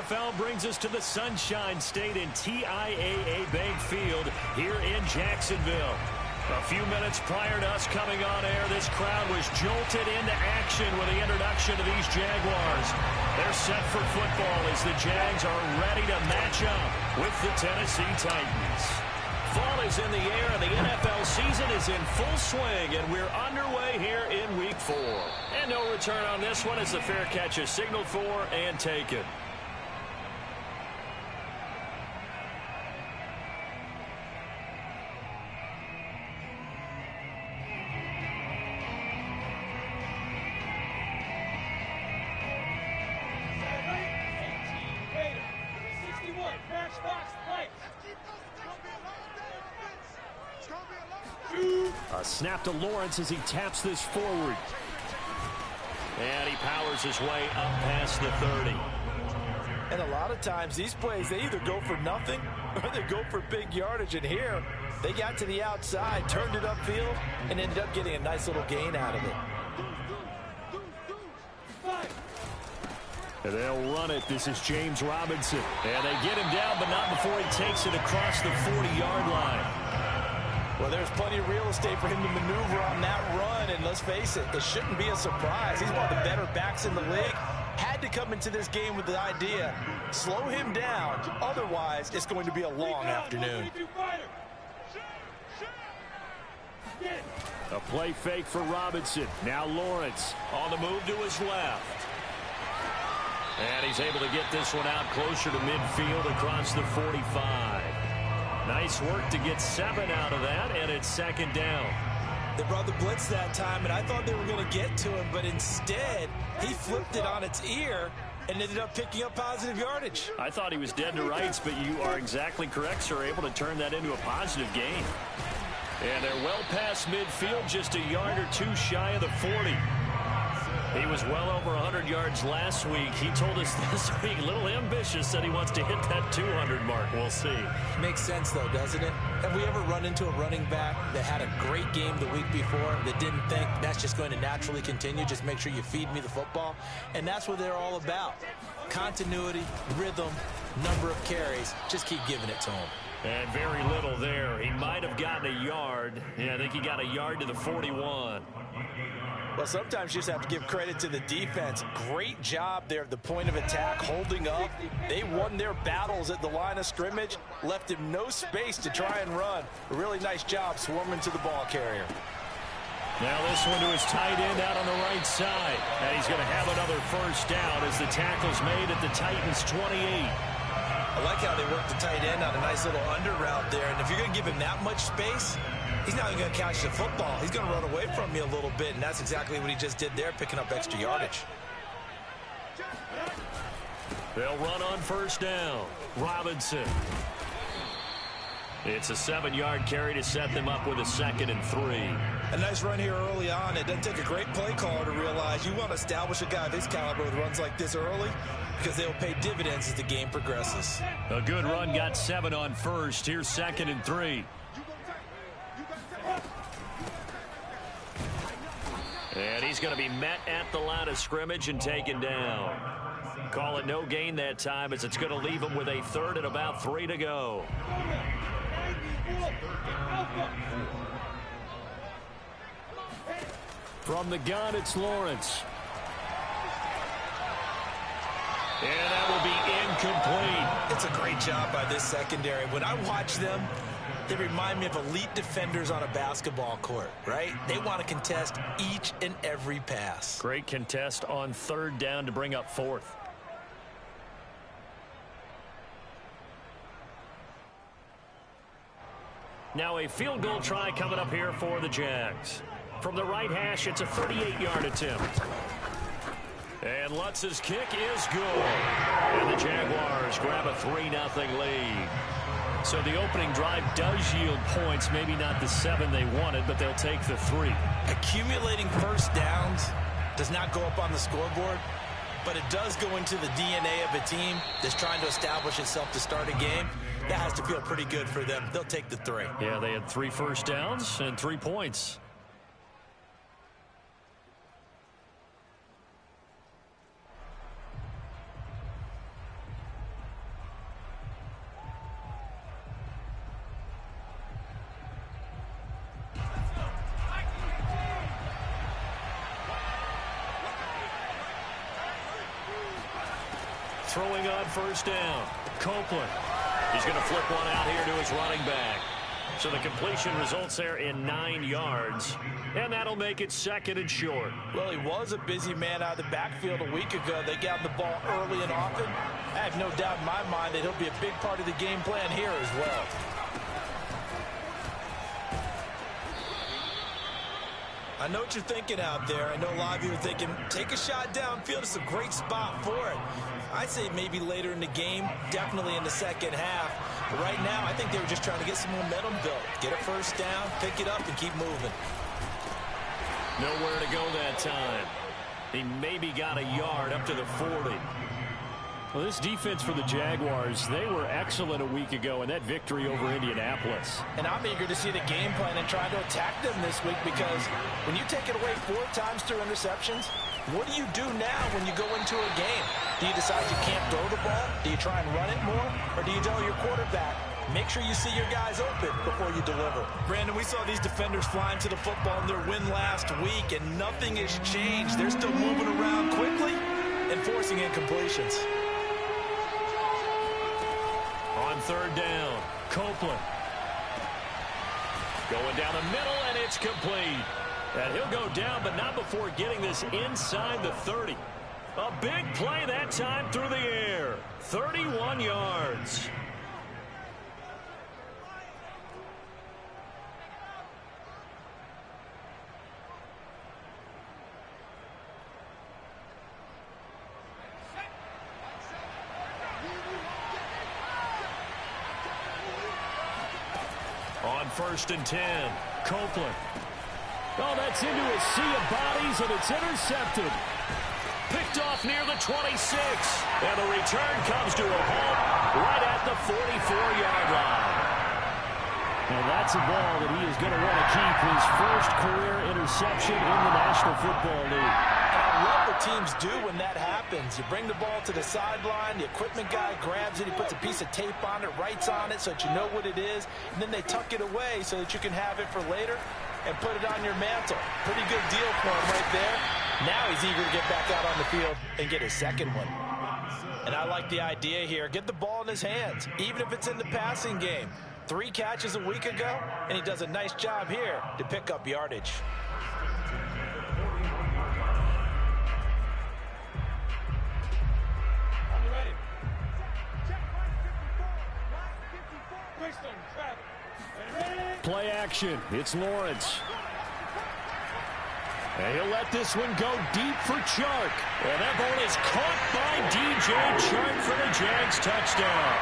NFL brings us to the Sunshine State in TIAA Bank Field here in Jacksonville. A few minutes prior to us coming on air, this crowd was jolted into action with the introduction of these Jaguars. They're set for football as the Jags are ready to match up with the Tennessee Titans. Fall is in the air and the NFL season is in full swing, and we're underway here in Week 4. And no return on this one as the fair catch is signaled for and taken. A snap to Lawrence as he taps this forward. And he powers his way up past the 30. And a lot of times these plays, they either go for nothing or they go for big yardage. And here, they got to the outside, turned it upfield, and ended up getting a nice little gain out of it. And they'll run it. This is James Robinson. And they get him down, but not before he takes it across the 40-yard line. Well, there's plenty of real estate for him to maneuver on that run, and let's face it, it shouldn't be a surprise. He's one of the better backs in the league. Had to come into this game with the idea, slow him down, otherwise it's going to be a long afternoon. A play fake for Robinson. Now Lawrence on the move to his left. And he's able to get this one out closer to midfield across the 45. Nice work to get 7 out of that, and it's second down. They brought the blitz that time, and I thought they were going to get to him, but instead, he flipped it on its ear and ended up picking up positive yardage. I thought he was dead to rights, but you are exactly correct, sir, able to turn that into a positive gain. And they're well past midfield, just a yard or two shy of the 40. He was well over 100 yards last week. He told us this week, a little ambitious, said he wants to hit that 200 mark. We'll see. Makes sense, though, doesn't it? Have we ever run into a running back that had a great game the week before that didn't think that's just going to naturally continue? Just make sure you feed me the football. And that's what they're all about. Continuity, rhythm, number of carries. Just keep giving it to him. And very little there. He might have gotten a yard. Yeah, I think he got a yard to the 41. Well, sometimes you just have to give credit to the defense. Great job there at the point of attack, holding up. They won their battles at the line of scrimmage, left him no space to try and run. A really nice job swarming to the ball carrier. Now this one to his tight end out on the right side. And he's going to have another first down as the tackle's made at the Titans' 28. I like how they work the tight end on a nice little under route there. And if you're going to give him that much space, he's not even going to catch the football. He's going to run away from me a little bit, and that's exactly what he just did there, picking up extra yardage. They'll run on first down. Robinson. It's a 7-yard carry to set them up with a 2nd and 3. A nice run here early on. It doesn't take a great play caller to realize you want to establish a guy of this caliber with runs like this early because they'll pay dividends as the game progresses. A good run, got 7 on first. Here's 2nd and 3. And he's going to be met at the line of scrimmage and taken down. Call it no gain that time as it's going to leave him with a 3rd and about 3 to go. From the gun, it's Lawrence. And that will be incomplete. It's a great job by this secondary. When I watch them, they remind me of elite defenders on a basketball court, right? They want to contest each and every pass. Great contest on 3rd down to bring up 4th. Now a field goal try coming up here for the Jags. From the right hash, it's a 38-yard attempt. And Lutz's kick is good. And the Jaguars grab a 3-0 lead. So the opening drive does yield points, maybe not the 7 they wanted, but they'll take the 3. Accumulating first downs does not go up on the scoreboard, but it does go into the DNA of a team that's trying to establish itself to start a game. That has to feel pretty good for them. They'll take the 3. Yeah, they had 3 first downs and 3 points. throwing on first down. Copeland. He's going to flip one out here to his running back. So the completion results there in 9 yards. And that'll make it 2nd and short. Well, he was a busy man out of the backfield a week ago. They got the ball early and often. I have no doubt in my mind that he'll be a big part of the game plan here as well. I know what you're thinking out there. I know a lot of you are thinking, take a shot downfield. It's a great spot for it. I'd say maybe later in the game, definitely in the second half. But right now, I think they were just trying to get some momentum built. Get a first down, pick it up, and keep moving. Nowhere to go that time. He maybe got a yard up to the 40. Well, this defense for the Jaguars, they were excellent a week ago in that victory over Indianapolis. And I'm eager to see the game plan and try to attack them this week, because when you take it away 4 times through interceptions, what do you do now when you go into a game? Do you decide you can't throw the ball? Do you try and run it more? Or do you tell your quarterback, make sure you see your guys open before you deliver? Brandon, we saw these defenders flying to the football in their win last week, and nothing has changed. They're still moving around quickly and forcing incompletions. On 3rd down, Copeland. Going down the middle, and it's complete. And he'll go down, but not before getting this inside the 30. A big play that time through the air. 31 yards. On 1st and 10, Copeland. Oh, that's into a sea of bodies, and it's intercepted. Picked off near the 26. And the return comes to a halt right at the 44-yard line. And that's a ball that he is going to want to keep, his first career interception in the National Football League. And I love what teams do when that happens. You bring the ball to the sideline, the equipment guy grabs it, he puts a piece of tape on it, writes on it so that you know what it is, and then they tuck it away so that you can have it for later and put it on your mantle. Pretty good deal for him right there. Now he's eager to get back out on the field and get his second one. And I like the idea here. Get the ball in his hands, even if it's in the passing game. 3 catches a week ago, and he does a nice job here to pick up yardage. Play action. It's Lawrence. And he'll let this one go deep for Chark. And that ball is caught by DJ Chark for the Jags touchdown.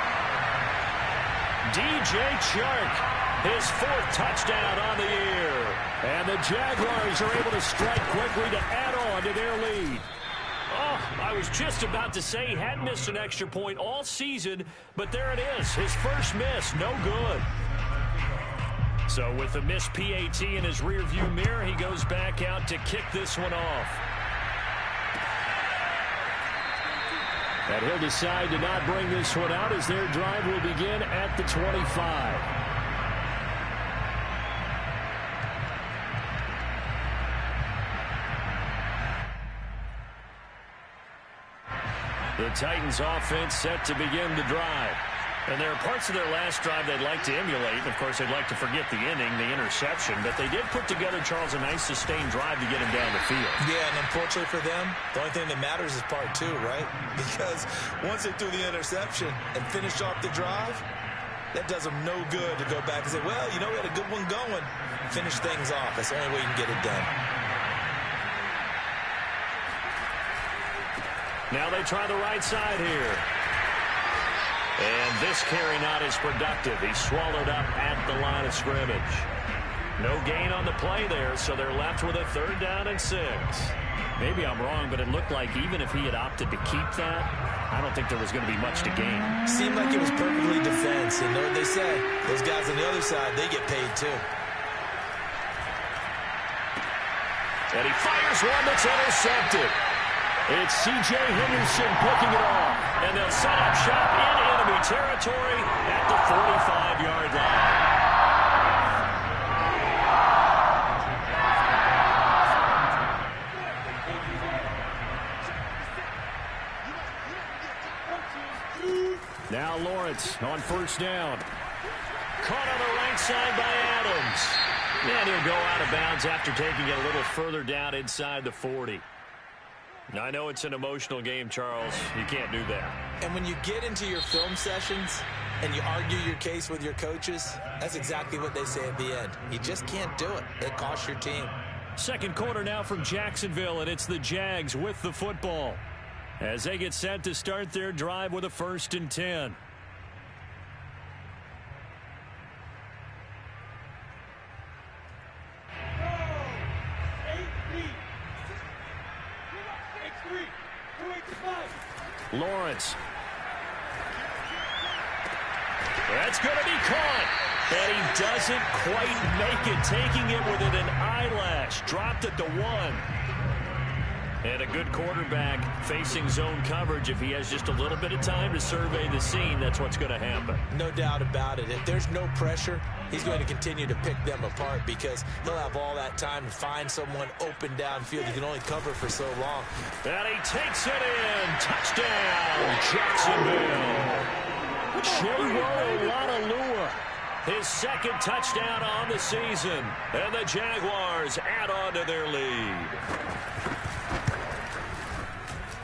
DJ Chark, his 4th touchdown on the year. And the Jaguars are able to strike quickly to add on to their lead. Oh, I was just about to say he hadn't missed an extra point all season, but there it is. His first miss, no good. So with the missed PAT in his rearview mirror, he goes back out to kick this one off. And he'll decide to not bring this one out as their drive will begin at the 25. The Titans offense set to begin the drive. And there are parts of their last drive they'd like to emulate. And of course, they'd like to forget the ending, the interception. But they did put together, Charles, a nice sustained drive to get him down the field. Yeah, and unfortunately for them, the only thing that matters is part 2, right? Because once they threw the interception and finished off the drive, that does them no good to go back and say, well, you know, we had a good one going. Finish things off. That's the only way you can get it done. Now they try the right side here. And this carry not as productive. He's swallowed up at the line of scrimmage. No gain on the play there, so they're left with a 3rd down and 6. Maybe I'm wrong, but it looked like even if he had opted to keep that, I don't think there was going to be much to gain. Seemed like it was perfectly defense. And know what they say? Those guys on the other side, they get paid too. And he fires one that's intercepted. It's C.J. Henderson picking it off. And they'll set up shop in enemy territory at the 45-yard line. Now Lawrence on first down. Caught on the right side by Adams. And he'll go out of bounds after taking it a little further down inside the 40. Now, I know it's an emotional game, Charles. You can't do that. And when you get into your film sessions and you argue your case with your coaches, that's exactly what they say at the end. You just can't do it. It costs your team. Second quarter now from Jacksonville, and it's the Jags with the football as they get set to start their drive with a 1st and 10. Lawrence. That's going to be caught. And he doesn't quite make it, taking it within an eyelash. Dropped at the 1. And a good quarterback facing zone coverage. If he has just a little bit of time to survey the scene, that's what's going to happen. No doubt about it. If there's no pressure, he's going to continue to pick them apart because he'll have all that time to find someone open downfield. He can only cover for so long. And he takes it in. Touchdown, Jacksonville. Chewa his second touchdown on the season. And the Jaguars add on to their lead.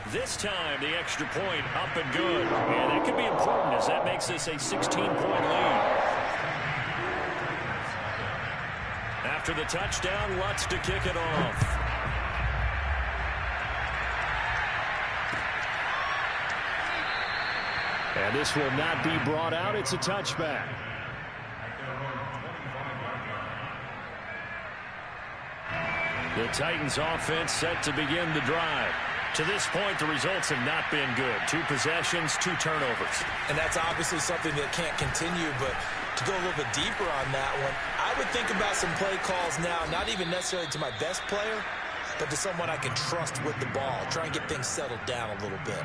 This time, the extra point up and good. And that could be important as that makes this a 16-point lead. After the touchdown, Lutz to kick it off. And this will not be brought out. It's a touchback. The Titans offense set to begin the drive. To this point, the results have not been good. 2 possessions, 2 turnovers. And that's obviously something that can't continue, but to go a little bit deeper on that one, I would think about some play calls now, not even necessarily to my best player, but to someone I can trust with the ball. Try and get things settled down a little bit.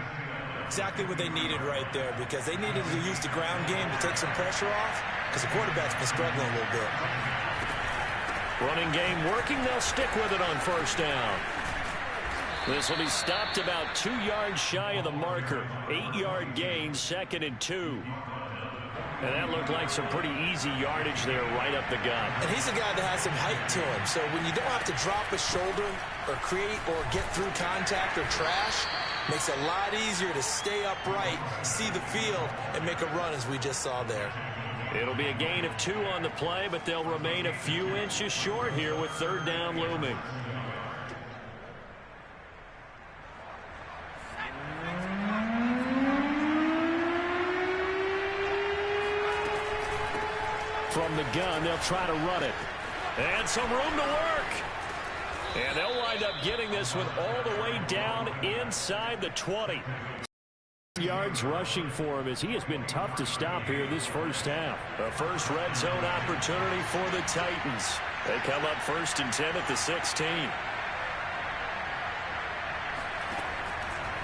Exactly what they needed right there, because they needed to use the ground game to take some pressure off, because the quarterback's been struggling a little bit. Running game working. They'll stick with it on first down. This will be stopped about 2 yards shy of the marker. 8-yard gain, 2nd and 2. And that looked like some pretty easy yardage there right up the gut. And he's a guy that has some height to him. So when you don't have to drop a shoulder or create or get through contact or trash, makes it a lot easier to stay upright, see the field, and make a run as we just saw there. It'll be a gain of 2 on the play, but they'll remain a few inches short here with 3rd down looming. From the gun, they'll try to run it. And some room to work. And they'll wind up getting this one all the way down inside the 20. Yards rushing for him as he has been tough to stop here this first half. The first red zone opportunity for the Titans. They come up 1st and 10 at the 16.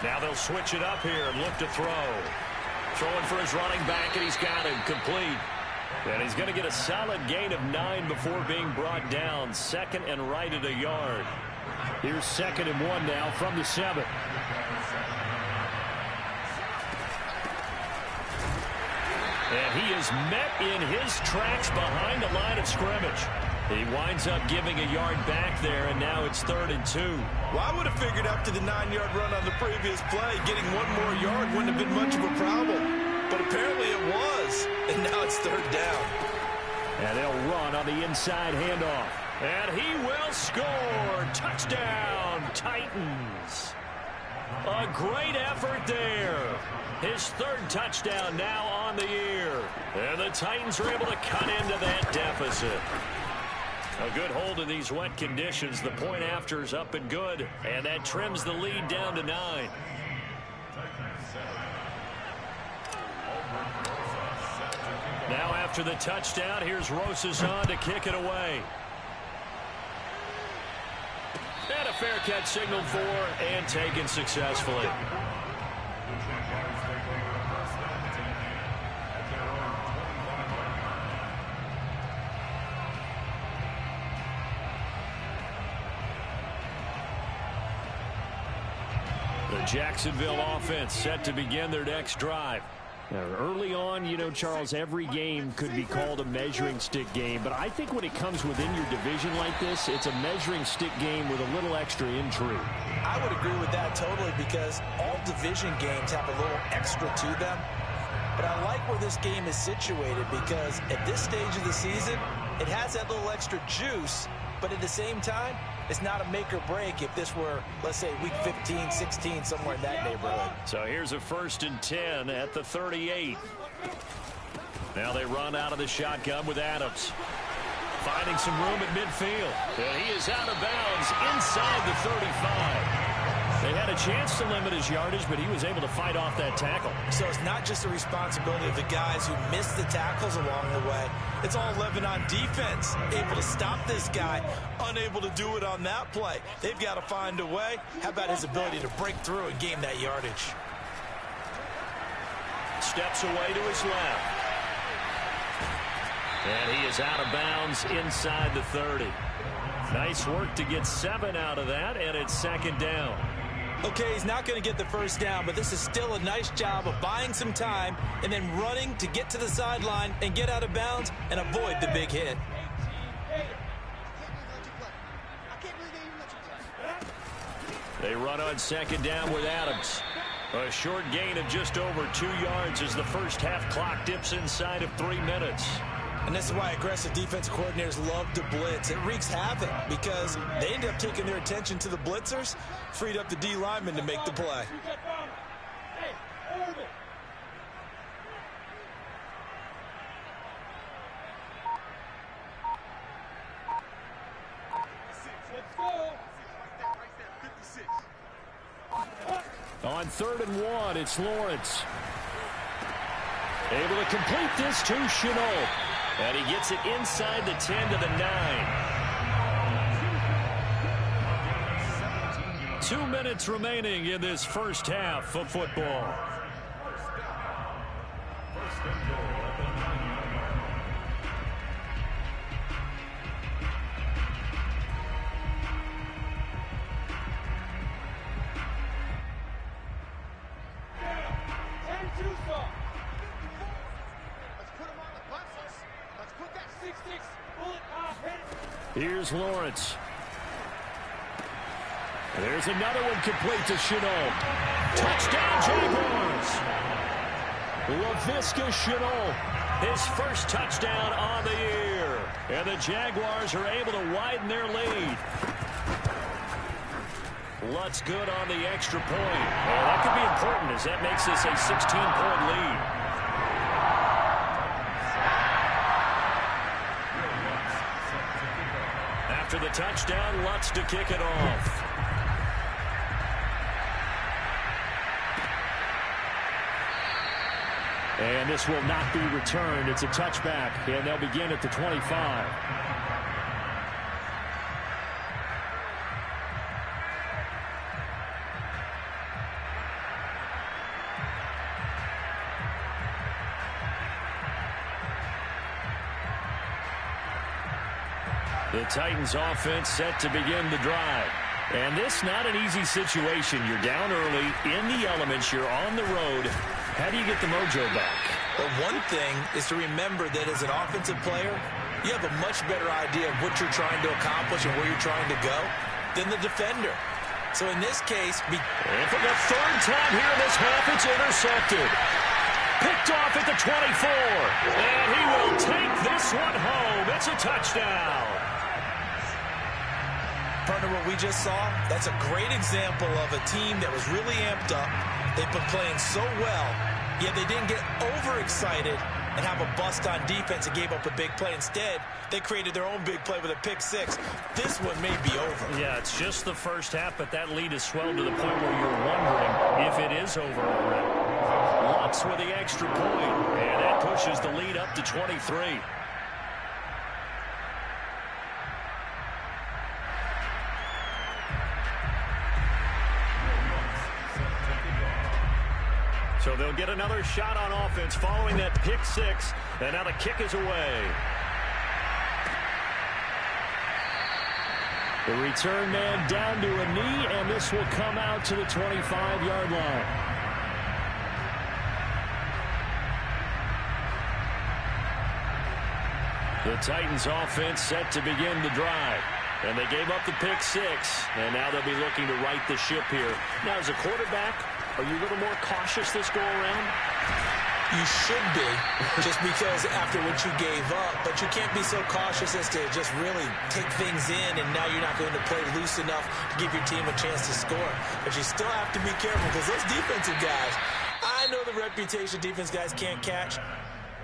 Now they'll switch it up here and look to throw. Throwing for his running back, and he's got him complete. And he's going to get a solid gain of 9 before being brought down. 2nd and right at a yard. Here's 2nd and 1 now from the 7. And he is met in his tracks behind the line of scrimmage. He winds up giving a yard back there, and now it's 3rd and 2. Well, I would have figured after the 9-yard run on the previous play, getting 1 more yard wouldn't have been much of a problem. But apparently it was, and now it's 3rd down. And they'll run on the inside handoff. And he will score. Touchdown, Titans. A great effort there. His 3rd touchdown now on the year. And the Titans are able to cut into that deficit. A good hold in these wet conditions. The point after is up and good. And that trims the lead down to 9. Now after the touchdown, here's Rosas on to kick it away. And a fair catch signaled for and taken successfully. The Jacksonville offense set to begin their next drive. Now, early on, you know, Charles, every game could be called a measuring stick game. But I think when it comes within your division like this, it's a measuring stick game with a little extra intrigue. I would agree with that totally because all division games have a little extra to them. But I like where this game is situated because at this stage of the season, it has that little extra juice. But at the same time, it's not a make or break if this were, let's say, week 15, 16, somewhere in that neighborhood. So here's a 1st and 10 at the 38. Now they run out of the shotgun with Adams. Finding some room at midfield. And he is out of bounds inside the 35. They had a chance to limit his yardage, but he was able to fight off that tackle. So it's not just the responsibility of the guys who missed the tackles along the way. It's all Lebanon defense, able to stop this guy, unable to do it on that play. They've got to find a way. How about his ability to break through and gain that yardage? Steps away to his left. And he is out of bounds inside the 30. Nice work to get 7 out of that, and it's 2nd down. Okay, he's not going to get the first down, but this is still a nice job of buying some time and then running to get to the sideline and get out of bounds and avoid the big hit. They run on 2nd down with Adams. A short gain of just over 2 yards as the first half clock dips inside of 3 minutes. And this is why aggressive defensive coordinators love to blitz. It wreaks havoc because they end up taking their attention to the blitzers, freed up the D lineman to make the play. On 3rd and 1, it's Lawrence. Able to complete this to Chenault. And he gets it inside the 10 to the 9. 2 minutes remaining in this first half of football. Here's Lawrence. There's another one complete to Chenault. Touchdown, Jaguars. Laviska Chenault, his first touchdown on the year. And the Jaguars are able to widen their lead. Lutz good on the extra point. Well, that could be important as that makes this a 16-point lead. After the touchdown, Lutz to kick it off. And this will not be returned. It's a touchback, and they'll begin at the 25. The Titans offense set to begin the drive. And this not an easy situation. You're down early, in the elements, you're on the road. How do you get the mojo back? Well, one thing is to remember that as an offensive player, you have a much better idea of what you're trying to accomplish and where you're trying to go than the defender. So in this case, and for the 3rd time here in this half, it's intercepted. Picked off at the 24. And he will take this one home. It's a touchdown. Partner, what we just saw, that's a great example of a team that was really amped up. They've been playing so well, yet they didn't get overexcited and have a bust on defense and gave up a big play. Instead, they created their own big play with a pick six. This one may be over. Yeah, it's just the first half, but that lead has swelled to the point where you're wondering if it is over already. Lutz with the extra point, and that pushes the lead up to 23. So they'll get another shot on offense following that pick six. And now the kick is away. The return man down to a knee, and this will come out to the 25-yard line. The Titans offense set to begin the drive. And they gave up the pick six. And now they'll be looking to right the ship here. Now, as a quarterback, are you a little more cautious this go-around? You should be, just because after what you gave up. But you can't be so cautious as to just really take things in, and now you're not going to play loose enough to give your team a chance to score. But you still have to be careful, because those defensive guys, I know the reputation defense guys can't catch.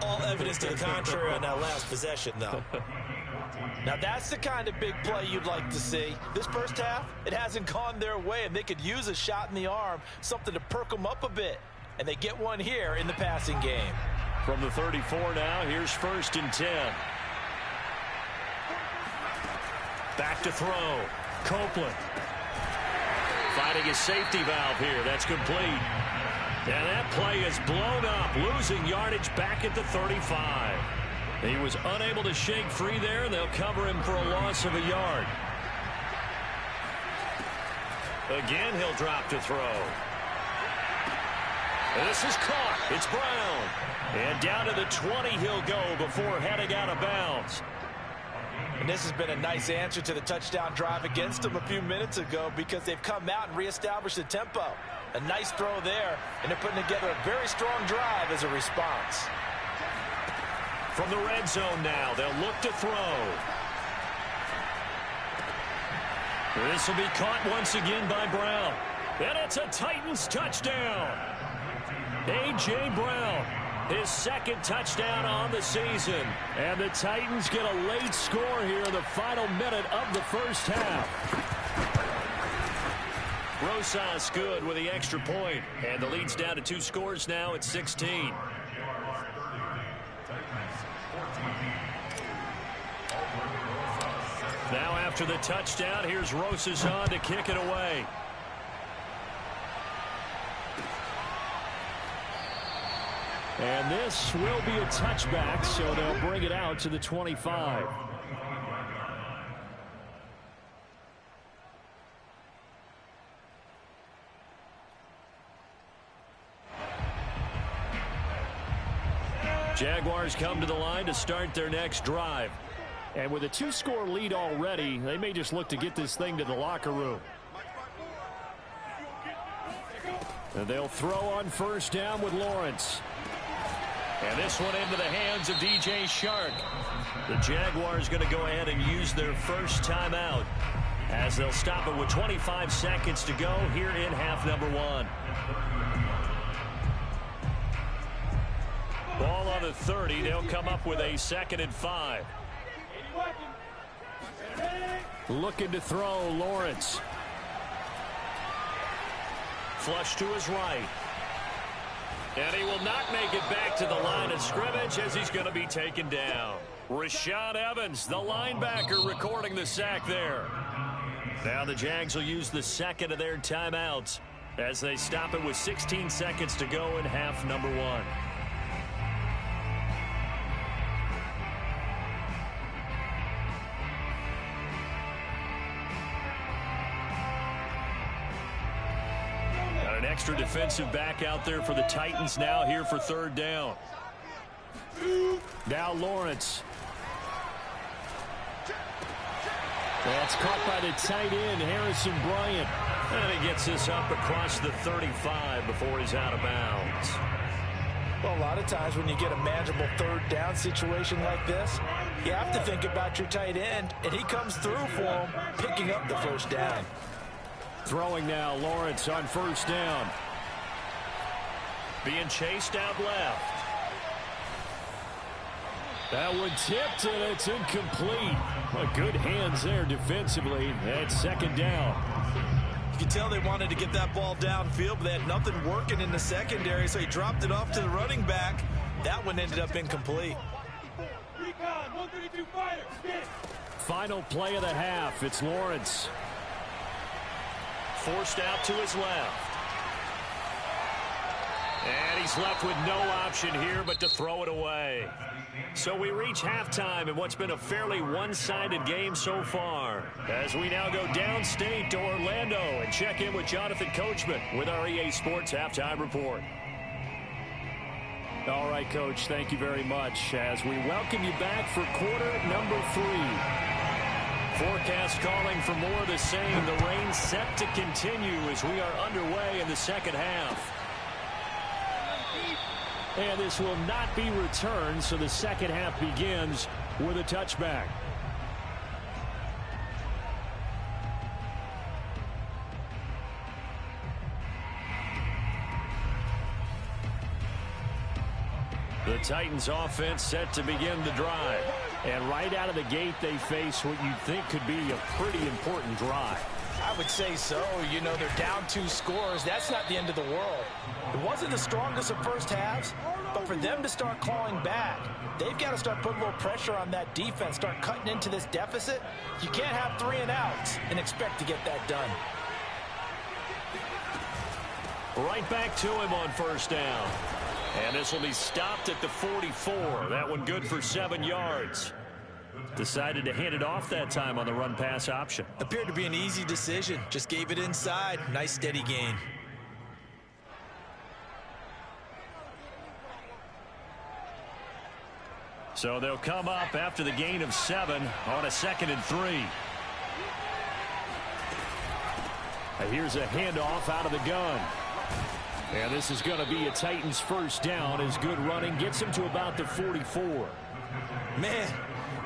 All evidence to the contrary on that last possession, though. Now, that's the kind of big play you'd like to see. This first half, it hasn't gone their way, and they could use a shot in the arm, something to perk them up a bit. And they get one here in the passing game. From the 34 now, here's 1st and 10. Back to throw. Copeland. Finding his safety valve here. That's complete. And that play is blown up, losing yardage back at the 35. He was unable to shake free there, and they'll cover him for a loss of a yard. Again, he'll drop to throw. This is caught. It's Brown. And down to the 20 he'll go before heading out of bounds. And this has been a nice answer to the touchdown drive against them a few minutes ago, because they've come out and reestablished the tempo. A nice throw there, and they're putting together a very strong drive as a response. From the red zone now, they'll look to throw. This will be caught once again by Brown. And it's a Titans touchdown. A.J. Brown, his 2nd touchdown on the season. And the Titans get a late score here in the final minute of the first half. Rosas good with the extra point. And the lead's down to 2 scores now at 16. Now after the touchdown, here's Rosas on to kick it away. And this will be a touchback, so they'll bring it out to the 25. Jaguars come to the line to start their next drive. And with a 2-score lead already, they may just look to get this thing to the locker room. And they'll throw on 1st down with Lawrence. And this one into the hands of DJ Shark. The Jaguars going to go ahead and use their first timeout, as they'll stop it with 25 seconds to go here in half number 1. Ball on the 30. They'll come up with a 2nd and 5. Looking to throw, Lawrence. Flush to his right. And he will not make it back to the line of scrimmage, as he's going to be taken down. Rashad Evans, the linebacker, recording the sack there. Now the Jags will use the 2nd of their timeouts as they stop it with 16 seconds to go in half number 1. An extra defensive back out there for the Titans now here for 3rd down. Now Lawrence. That's caught by the tight end, Harrison Bryant. And he gets this up across the 35 before he's out of bounds. Well, a lot of times when you get a manageable 3rd down situation like this, you have to think about your tight end, and he comes through for him, picking up the 1st down. Throwing now, Lawrence on 1st down. Being chased out left. That one tipped, and it's incomplete. Well, good hands there defensively. That's 2nd down. You can tell they wanted to get that ball downfield, but they had nothing working in the secondary, so he dropped it off to the running back. That one ended up incomplete. Final play of the half. It's Lawrence. Forced out to his left. And he's left with no option here but to throw it away. So we reach halftime in what's been a fairly one-sided game so far, as we now go downstate to Orlando and check in with Jonathan Coachman with our EA Sports Halftime Report. All right, Coach, thank you very much as we welcome you back for quarter number 3. Forecast calling for more of the same. The rain set to continue as we are underway in the second half. And this will not be returned, so the second half begins with a touchback. The Titans offense set to begin the drive. And right out of the gate, they face what you'd think could be a pretty important drive. I would say so. You know, they're down 2 scores. That's not the end of the world. It wasn't the strongest of first halves, but for them to start clawing back, they've got to start putting a little pressure on that defense, start cutting into this deficit. You can't have 3 and outs and expect to get that done. Right back to him on first down. And this will be stopped at the 44. That one good for 7 yards. Decided to hand it off that time on the run-pass option. Appeared to be an easy decision. Just gave it inside. Nice steady gain. So they'll come up after the gain of 7 on a 2nd and 3. Here's a handoff out of the gun. And this is going to be a Titans first down as good running gets him to about the 44. Man,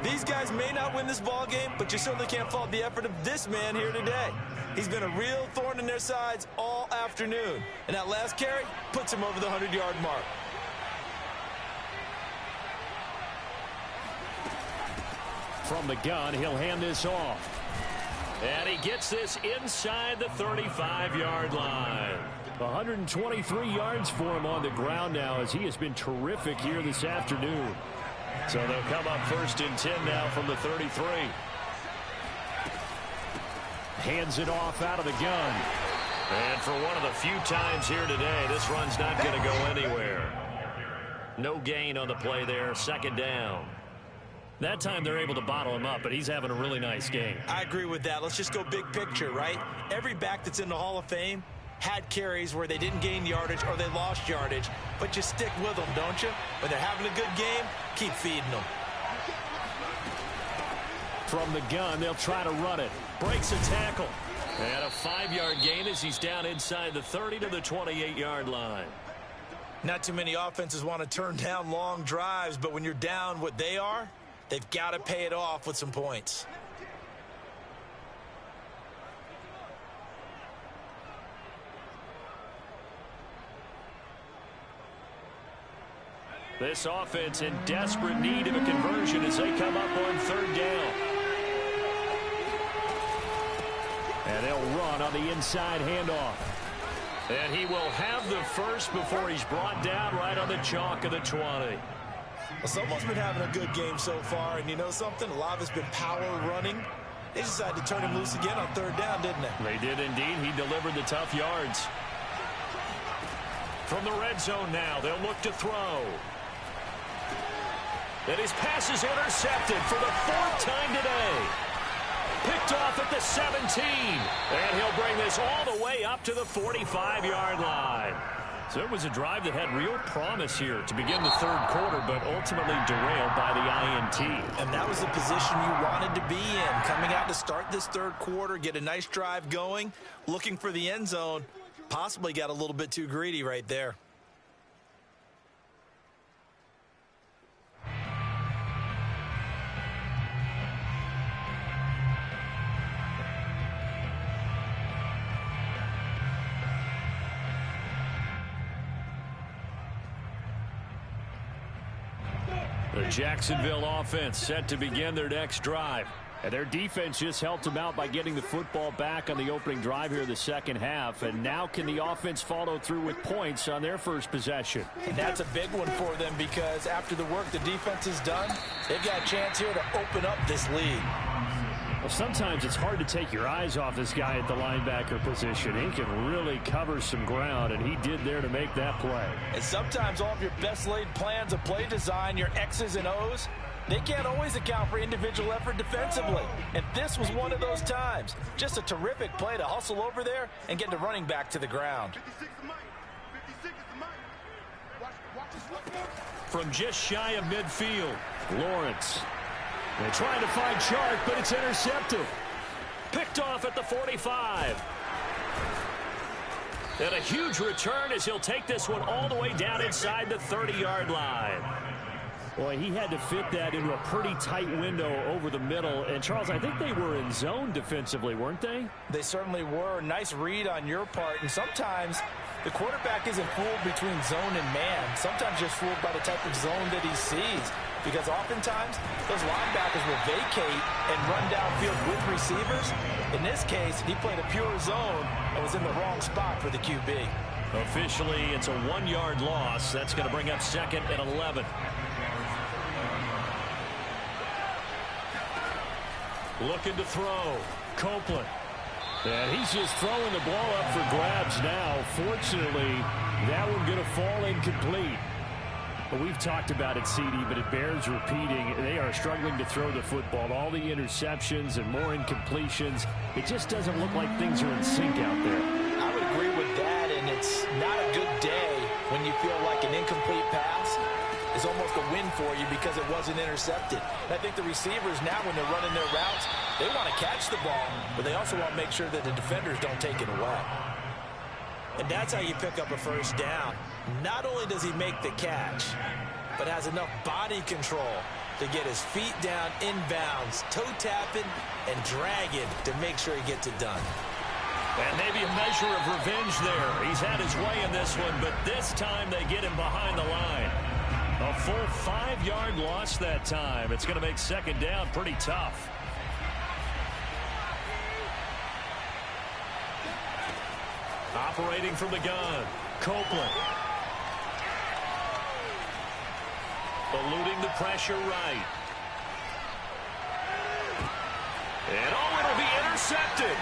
these guys may not win this ball game, but you certainly can't fault the effort of this man here today. He's been a real thorn in their sides all afternoon. And that last carry puts him over the 100-yard mark. From the gun, he'll hand this off. And he gets this inside the 35-yard line. 123 yards for him on the ground now as he has been terrific here this afternoon. So they'll come up 1st and 10 now from the 33. Hands it off out of the gun. And for one of the few times here today, this run's not going to go anywhere. No gain on the play there, 2nd down. That time they're able to bottle him up, but he's having a really nice game. I agree with that. Let's just go big picture, right? Every back that's in the Hall of Fame had carries where they didn't gain yardage or they lost yardage, but you stick with them, don't you? When they're having a good game, keep feeding them. From the gun, they'll try to run it. Breaks a tackle. And a 5-yard gain as he's down inside the 30 to the 28-yard line. Not too many offenses want to turn down long drives, but when you're down what they are, they've got to pay it off with some points. This offense in desperate need of a conversion as they come up on 3rd down. And they'll run on the inside handoff. And he will have the first before he's brought down right on the chalk of the 20. Well, someone's been having a good game so far, and you know something? A lot of it's been power running. They decided to turn him loose again on 3rd down, didn't they? They did indeed. He delivered the tough yards. From the red zone now, they'll look to throw. And his pass is intercepted for the 4th time today. Picked off at the 17. And he'll bring this all the way up to the 45-yard line. So it was a drive that had real promise here to begin the 3rd quarter, but ultimately derailed by the INT. And that was the position you wanted to be in. Coming out to start this 3rd quarter, get a nice drive going, looking for the end zone. Possibly got a little bit too greedy right there. The Jacksonville offense set to begin their next drive. And their defense just helped them out by getting the football back on the opening drive here in the 2nd half. And now can the offense follow through with points on their first possession? And that's a big one for them because after the work the defense has done, they've got a chance here to open up this lead. Well, sometimes it's hard to take your eyes off this guy at the linebacker position. He can really cover some ground, and he did there to make that play. And sometimes all of your best laid plans of play design, your X's and O's, they can't always account for individual effort defensively. And this was one of those times. Just a terrific play to hustle over there and get the running back to the ground. 56 is Mike. 56 is Mike. Watch this. from just shy of midfield. Lawrence. They're trying to find Chark, but it's intercepted. Picked off at the 45. And a huge return as he'll take this one all the way down inside the 30-yard line. Boy, he had to fit that into a pretty tight window over the middle. And, Charles, I think they were in zone defensively, weren't they? They certainly were. Nice read on your part. And sometimes the quarterback isn't fooled between zone and man. Sometimes just fooled by the type of zone that he sees. Because oftentimes, those linebackers will vacate and run downfield with receivers. In this case, he played a pure zone and was in the wrong spot for the QB. Officially, it's a 1-yard loss. That's going to bring up 2nd and 11. Looking to throw. Copeland. And he's just throwing the ball up for grabs now. Fortunately, that one going to fall incomplete. Well, we've talked about it, CD, but it bears repeating. They are struggling to throw the football. All the interceptions and more incompletions. It just doesn't look like things are in sync out there. I would agree with that, and it's not a good day when you feel like an incomplete pass is almost a win for you because it wasn't intercepted. And I think the receivers now, when they're running their routes, they want to catch the ball, but they also want to make sure that the defenders don't take it away. And that's how you pick up a first down. Not only does he make the catch, but has enough body control to get his feet down inbounds, toe tapping and dragging to make sure he gets it done. And maybe a measure of revenge there. He's had his way in this one, but this time they get him behind the line. A full 5-yard loss that time. It's going to make 2nd down pretty tough. Operating from the gun, Copeland. Eluding the pressure right. And it'll be intercepted.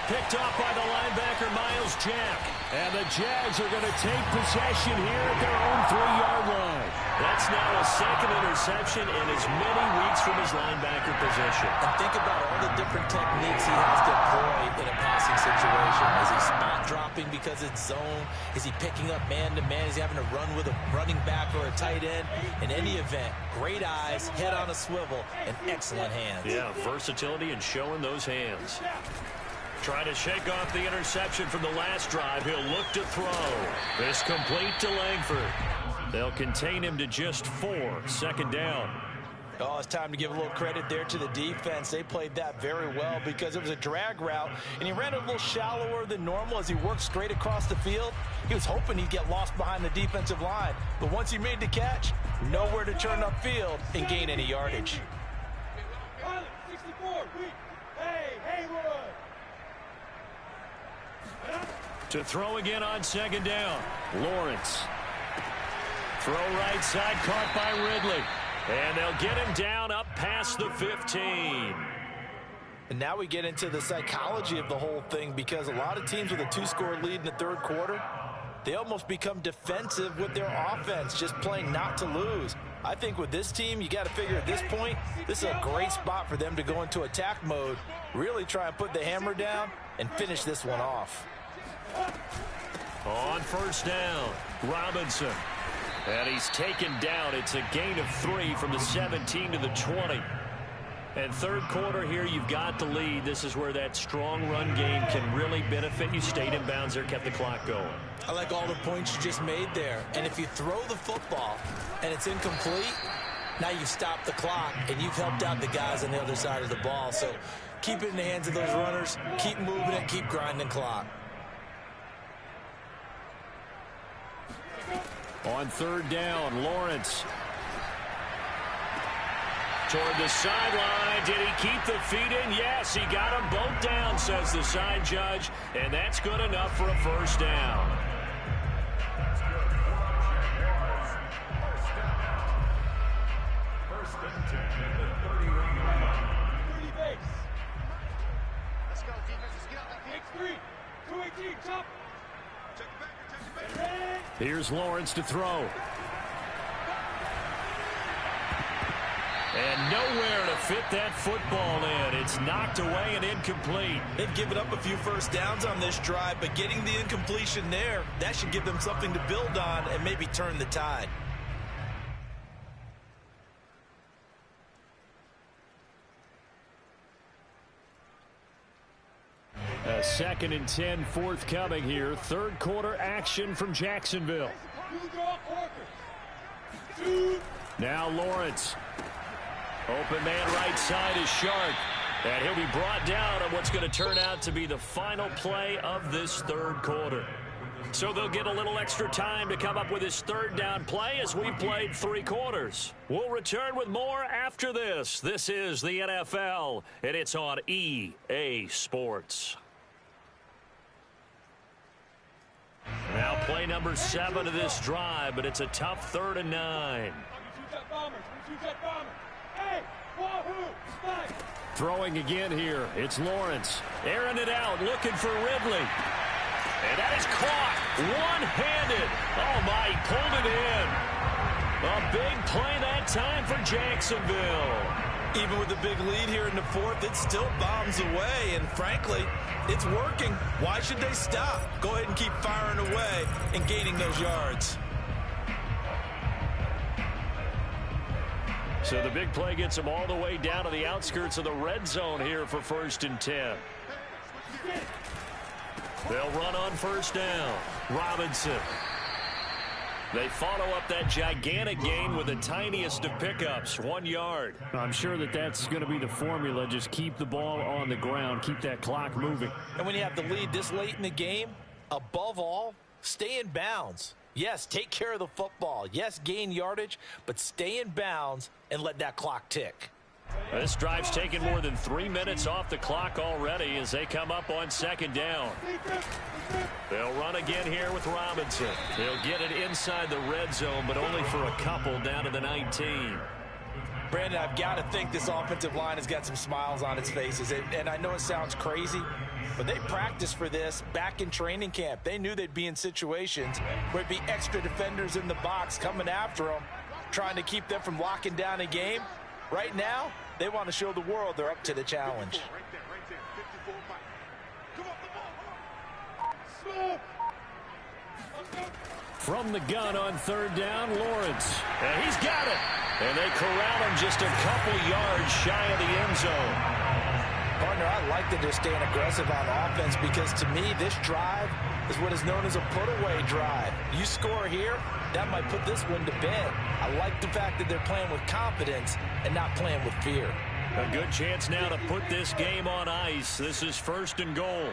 Picked off by the linebacker, Miles Jack. And the Jags are going to take possession here at their own 3-yard line. That's now a 2nd interception in as many weeks from his linebacker position. And think about all the different techniques he has to employ in a passing situation. Is he spot dropping because it's zone? Is he picking up man-to-man? Is he having to run with a running back or a tight end? In any event, great eyes, head on a swivel, and excellent hands. Yeah, versatility and showing those hands. Trying to shake off the interception from the last drive. He'll look to throw. This complete to Langford. They'll contain him to just 4. 2nd down. Oh, it's time to give a little credit there to the defense. They played that very well because it was a drag route, and he ran a little shallower than normal as he worked straight across the field. He was hoping he'd get lost behind the defensive line, but once he made the catch, nowhere to turn upfield and gain any yardage. 64, Haywood. To throw again on 2nd down. Lawrence. Throw right side, caught by Ridley. And they'll get him down up past the 15. And now we get into the psychology of the whole thing, because a lot of teams with a 2-score lead in the 3rd quarter, they almost become defensive with their offense, just playing not to lose. I think with this team, you got to figure at this point, this is a great spot for them to go into attack mode, really try and put the hammer down and finish this one off. On 1st down, Robinson. And he's taken down. It's a gain of 3 from the 17 to the 20. And 3rd quarter here, you've got the lead. This is where that strong run game can really benefit you. Stayed in bounds there, kept the clock going. I like all the points you just made there. And if you throw the football and it's incomplete, now you've stopped the clock and you've helped out the guys on the other side of the ball. So keep it in the hands of those runners. Keep moving it. Keep grinding clock. On 3rd down, Lawrence. Toward the sideline. Did he keep the feet in? Yes, he got them both down, says the side judge. And that's good enough for a 1st down. Let's go, defense. Let's get out that big 3. 218, chop. Here's Lawrence to throw. And nowhere to fit that football in. It's knocked away and incomplete. They've given up a few 1st downs on this drive, but getting the incompletion there, that should give them something to build on and maybe turn the tide. A 2nd and 10 forthcoming here. Third quarter action from Jacksonville. Now Lawrence. Open man right side is Shark. And he'll be brought down on what's going to turn out to be the final play of this third quarter. So they'll get a little extra time to come up with his third down play as we played 3 quarters. We'll return with more after this. This is the NFL, and it's on EA Sports. Now play number 7 of this drive, but it's a tough 3rd and 9. Throwing again here, it's Lawrence. Airing it out, looking for Ridley. And that is caught one-handed. Oh, my, he pulled it in. A big play that time for Jacksonville. Even with the big lead here in the 4th, it still bombs away. And frankly, it's working. Why should they stop? Go ahead and keep firing away and gaining those yards. So the big play gets them all the way down to the outskirts of the red zone here for 1st and 10. They'll run on 1st down. Robinson. They follow up that gigantic gain with the tiniest of pickups, 1 yard. I'm sure that that's going to be the formula. Just keep the ball on the ground. Keep that clock moving. And when you have the lead this late in the game, above all, stay in bounds. Yes, take care of the football. Yes, gain yardage, but stay in bounds and let that clock tick. This drive's taken more than 3 minutes off the clock already as they come up on 2nd down. They'll run again here with Robinson. They'll get it inside the red zone, but only for a couple down to the 19. Brandon, I've got to think this offensive line has got some smiles on its faces. And I know it sounds crazy, but they practiced for this back in training camp. They knew they'd be in situations where it'd be extra defenders in the box coming after them, trying to keep them from locking down a game. Right now, they want to show the world they're up to the challenge. From the gun on 3rd down, Lawrence. And he's got it. And they corral him just a couple yards shy of the end zone. Partner, I like that they're staying aggressive on offense because to me, this drive is what is known as a put-away drive. You score here, that might put this one to bed. I like the fact that they're playing with confidence and not playing with fear. A good chance now to put this game on ice. This is 1st and goal.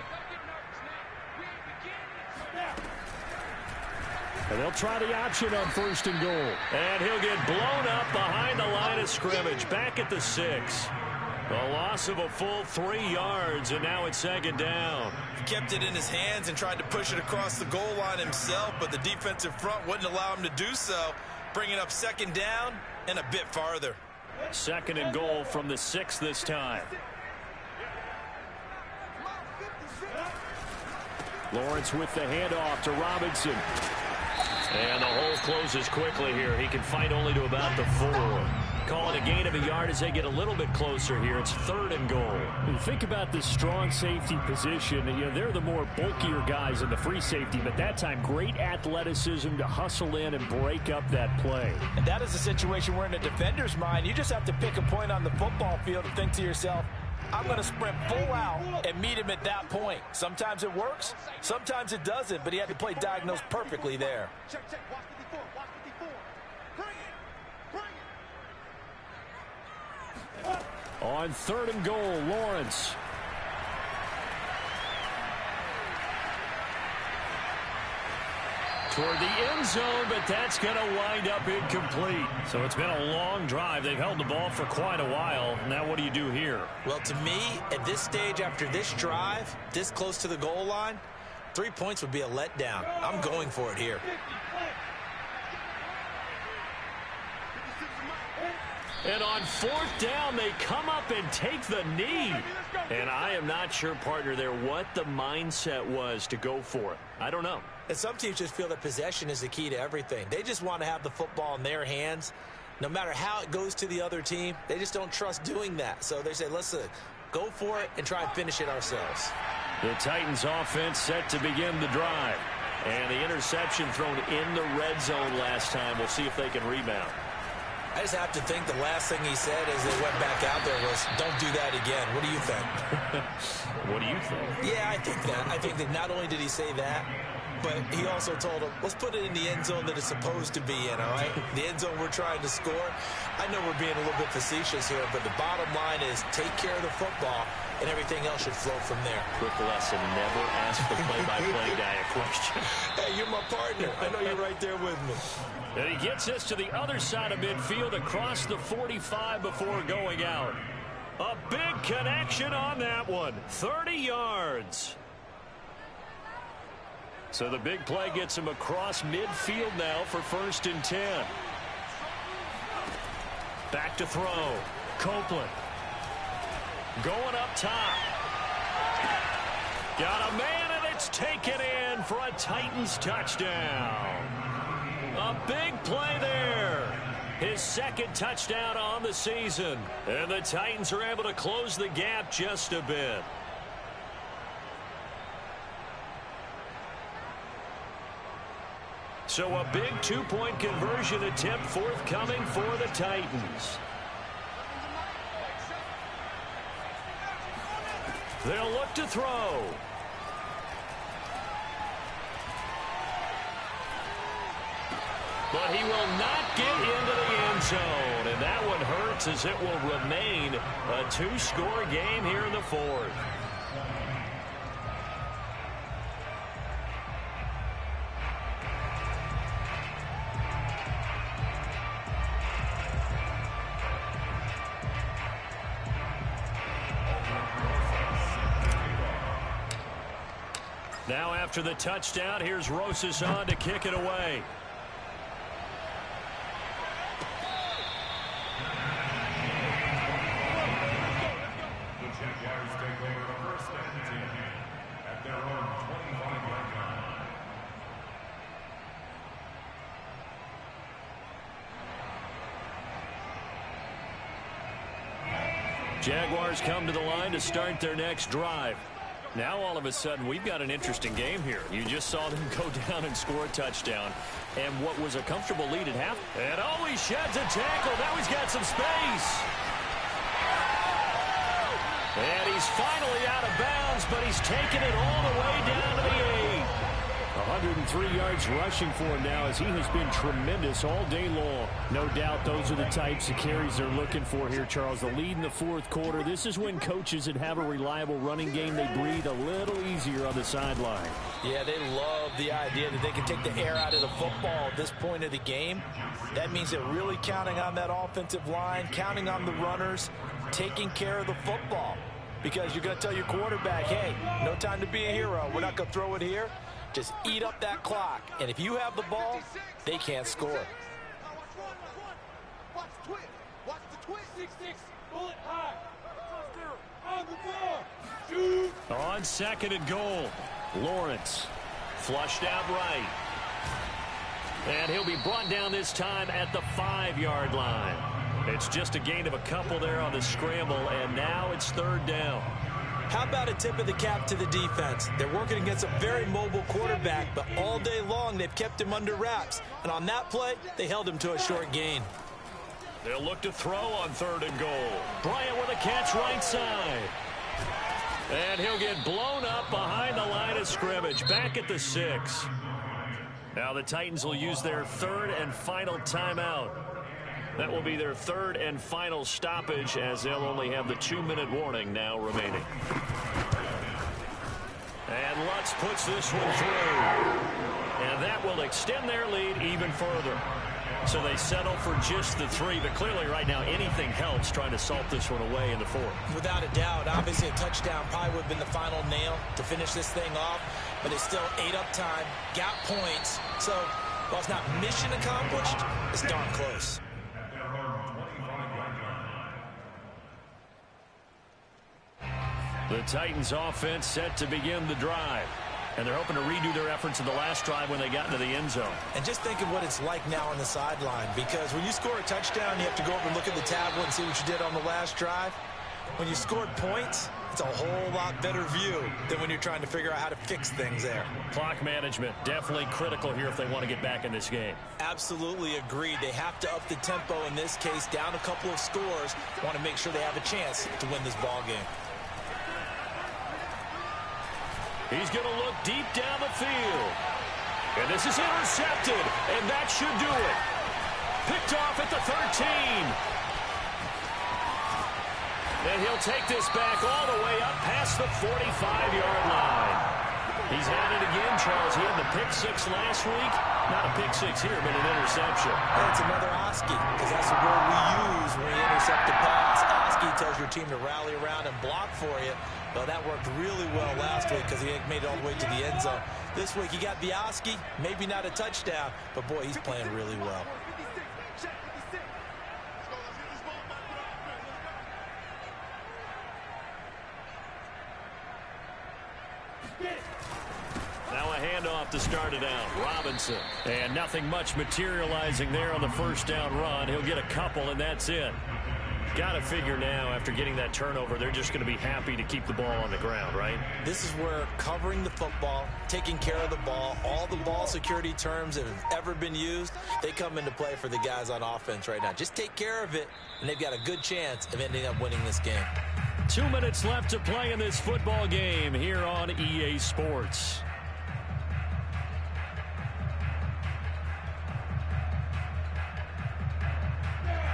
And they'll try the option on 1st and goal. And he'll get blown up behind the line of scrimmage, back at the 6. A loss of a full 3 yards, and now it's 2nd down. He kept it in his hands and tried to push it across the goal line himself, but the defensive front wouldn't allow him to do so, bringing up 2nd down and a bit farther. 2nd and goal from the 6 this time. Lawrence with the handoff to Robinson. And the hole closes quickly here. He can fight only to about the 4. Calling a gain of a yard as they get a little bit closer here. It's 3rd and goal. And think about the strong safety position. You know, they're the more bulkier guys in the free safety, but that time great athleticism to hustle in and break up that play. And that is a situation where in a defender's mind, you just have to pick a point on the football field and think to yourself, I'm going to sprint full out and meet him at that point. Sometimes it works, sometimes it doesn't, but he had to play diagnosed perfectly there. Check, watch the 4, watch the 4. Bring it. On 3rd and goal, Lawrence. Toward the end zone, but that's going to wind up incomplete. So it's been a long drive. They've held the ball for quite a while. Now what do you do here? Well, to me, at this stage after this drive, this close to the goal line, 3 points would be a letdown. I'm going for it here. And on 4th down, they come up and take the knee. And I am not sure, partner, there what the mindset was to go for it. I don't know. And some teams just feel that possession is the key to everything. They just want to have the football in their hands. No matter how it goes to the other team, they just don't trust doing that. So they say, let's go for it and try and finish it ourselves. The Titans offense set to begin the drive. And the interception thrown in the red zone last time. We'll see if they can rebound. I just have to think the last thing he said as they went back out there was, don't do that again. What do you think? What do you think? Yeah, I think that. I think that not only did he say that, but he also told him, let's put it in the end zone that it's supposed to be in, all right? The end zone we're trying to score. I know we're being a little bit facetious here, but the bottom line is take care of the football, and everything else should flow from there. Quick lesson, never ask the play-by-play guy a question. Hey, you're my partner. I know you're right there with me. And he gets us to the other side of midfield across the 45 before going out. A big connection on that one. 30 yards. So the big play gets him across midfield now for 1st and 10. Back to throw. Copeland. Going up top. Got a man, and it's taken in for a Titans touchdown. A big play there. His 2nd touchdown on the season. And the Titans are able to close the gap just a bit. So a big 2-point conversion attempt forthcoming for the Titans. They'll look to throw. But he will not get into the end zone. And that one hurts as it will remain a 2-score game here in the 4th. Now after the touchdown, here's Rosas on to kick it away. The Jaguars take over the 1st and 10 at their own 25-yard line. Jaguars come to the line to start their next drive. Now all of a sudden we've got an interesting game here. You just saw them go down and score a touchdown. And what was a comfortable lead at half. And oh, he sheds a tackle. Now he's got some space. And he's finally out of bounds, but he's taken it all the way down to the 8. 103 yards rushing for him now as he has been tremendous all day long. No doubt those are the types of carries they're looking for here, Charles. The lead in the 4th quarter. This is when coaches that have a reliable running game, they breathe a little easier on the sideline. Yeah, they love the idea that they can take the air out of the football at this point of the game. That means they're really counting on that offensive line, counting on the runners, taking care of the football. Because you're going to tell your quarterback, hey, no time to be a hero. We're not going to throw it here. Just eat up that clock. And if you have the ball, they can't score. Watch the twist. Watch the twist. 6-6. Bullet high. On the ball. Shoot. On 2nd and goal, Lawrence flushed out right. And he'll be brought down this time at the 5-yard line. It's just a gain of a couple there on the scramble, and now it's 3rd down. How about a tip of the cap to the defense? They're working against a very mobile quarterback, but all day long they've kept him under wraps. And on that play, they held him to a short gain. They'll look to throw on 3rd and goal. Bryant with a catch right side. And he'll get blown up behind the line of scrimmage, back at the 6. Now the Titans will use their 3rd and final timeout. That will be their 3rd and final stoppage, as they'll only have the 2-minute warning now remaining. And Lutz puts this one through. And that will extend their lead even further. So they settle for just the 3, but clearly right now anything helps trying to salt this one away in the 4th. Without a doubt, obviously a touchdown probably would have been the final nail to finish this thing off, but they still ate up time, got points. So while it's not mission accomplished, it's darn close. The Titans offense set to begin the drive. And they're hoping to redo their efforts in the last drive when they got into the end zone. And just think of what it's like now on the sideline, because when you score a touchdown, you have to go over and look at the tablet and see what you did on the last drive. When you scored points, it's a whole lot better view than when you're trying to figure out how to fix things there. Clock management, definitely critical here if they want to get back in this game. Absolutely agreed. They have to up the tempo in this case, down a couple of scores. Want to make sure they have a chance to win this ball game. He's going to look deep down the field. And this is intercepted, and that should do it. Picked off at the 13. And he'll take this back all the way up past the 45-yard line. He's had it again, Charles. He had the pick six last week. Not a pick six here, but an interception. And it's another Oski, because that's the word we use when you intercept a pass. Oski tells your team to rally around and block for you. Well, that worked really well last week because he made it all the way to the end zone. This week, he got the Oski, maybe not a touchdown, but boy, he's playing really well. Now a handoff to start it out. Robinson. And nothing much materializing there on the first down run. He'll get a couple, and that's it. Got to figure now, after getting that turnover, they're just going to be happy to keep the ball on the ground, right? This is where covering the football, taking care of the ball, all the ball security terms that have ever been used, they come into play for the guys on offense right now. Just take care of it, and they've got a good chance of ending up winning this game. 2 minutes left to play in this football game here on EA Sports.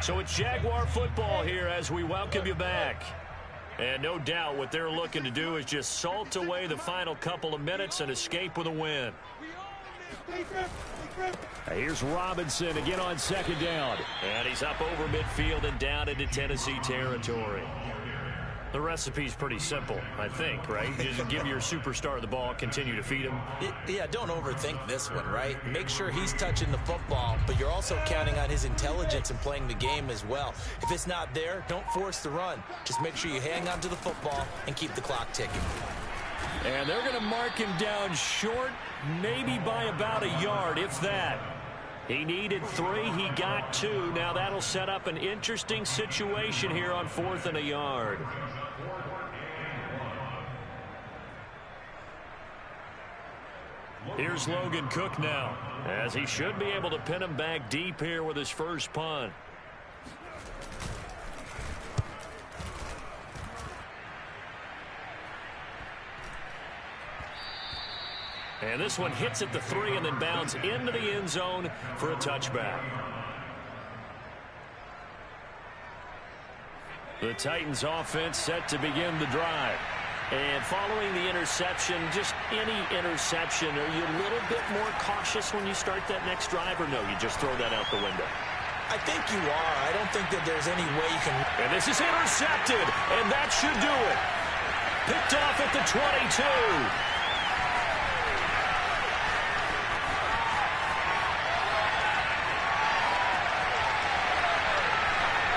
So it's Jaguar football here as we welcome you back. And no doubt what they're looking to do is just salt away the final couple of minutes and escape with a win. Here's Robinson again on second down. And he's up over midfield and down into Tennessee territory. The recipe's pretty simple, I think, right? Just give your superstar the ball, continue to feed him. Yeah, don't overthink this one, right? Make sure he's touching the football, but you're also counting on his intelligence and playing the game as well. If it's not there, don't force the run. Just make sure you hang on to the football and keep the clock ticking. And they're going to mark him down short, maybe by about a yard, if that. He needed 3, he got 2. Now that'll set up an interesting situation here on 4th and a yard. Here's Logan Cook now, as he should be able to pin him back deep here with his first punt. And this one hits at the 3 and then bounds into the end zone for a touchback. The Titans offense set to begin the drive. And following the interception, just any interception, are you a little bit more cautious when you start that next drive, or no, you just throw that out the window? I think you are. I don't think that there's any way you can... And this is intercepted, and that should do it. Picked off at the 22.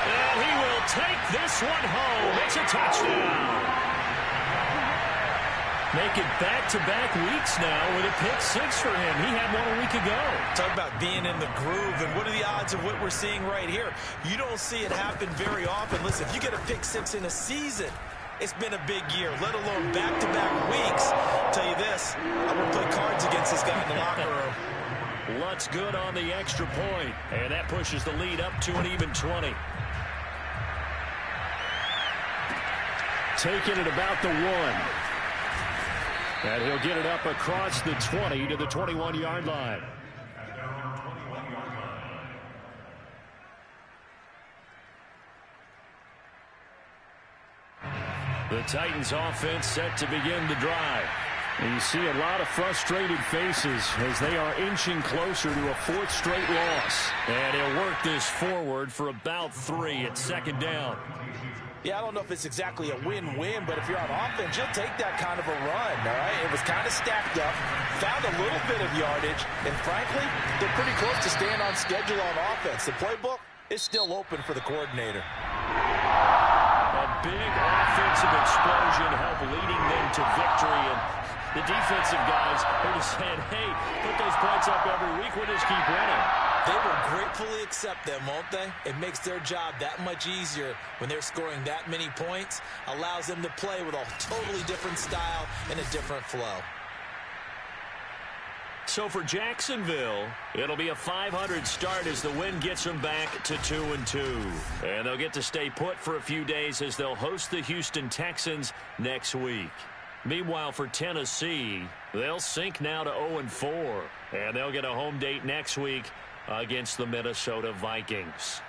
And he will take this one home. It's a touchdown. Make it back-to-back weeks now with a pick 6 for him. He had one a week ago. Talk about being in the groove, and what are the odds of what we're seeing right here? You don't see it happen very often. Listen, if you get a pick 6 in a season, it's been a big year, let alone back-to-back weeks. I'll tell you this, I'm going to play cards against this guy in the locker room. Lutz good on the extra point, and that pushes the lead up to an even 20. Taking it about the 1. And he'll get it up across the 20 to the 21-yard line. The Titans offense set to begin the drive. And you see a lot of frustrated faces as they are inching closer to a 4th straight loss. And he'll work this forward for about 3 at second down. Yeah, I don't know if it's exactly a win-win, but if you're on offense, you'll take that kind of a run, all right? It was kind of stacked up, found a little bit of yardage, and frankly, they're pretty close to staying on schedule on offense. The playbook is still open for the coordinator. A big offensive explosion helped leading them to victory, and the defensive guys are just saying, hey, put those points up every week, we'll just keep winning. They will gratefully accept them, won't they? It makes their job that much easier when they're scoring that many points, allows them to play with a totally different style and a different flow. So for Jacksonville, it'll be a 500 start as the win gets them back to 2-2. And they'll get to stay put for a few days as they'll host the Houston Texans next week. Meanwhile, for Tennessee, they'll sink now to 0-4. And they'll get a home date next week against the Minnesota Vikings.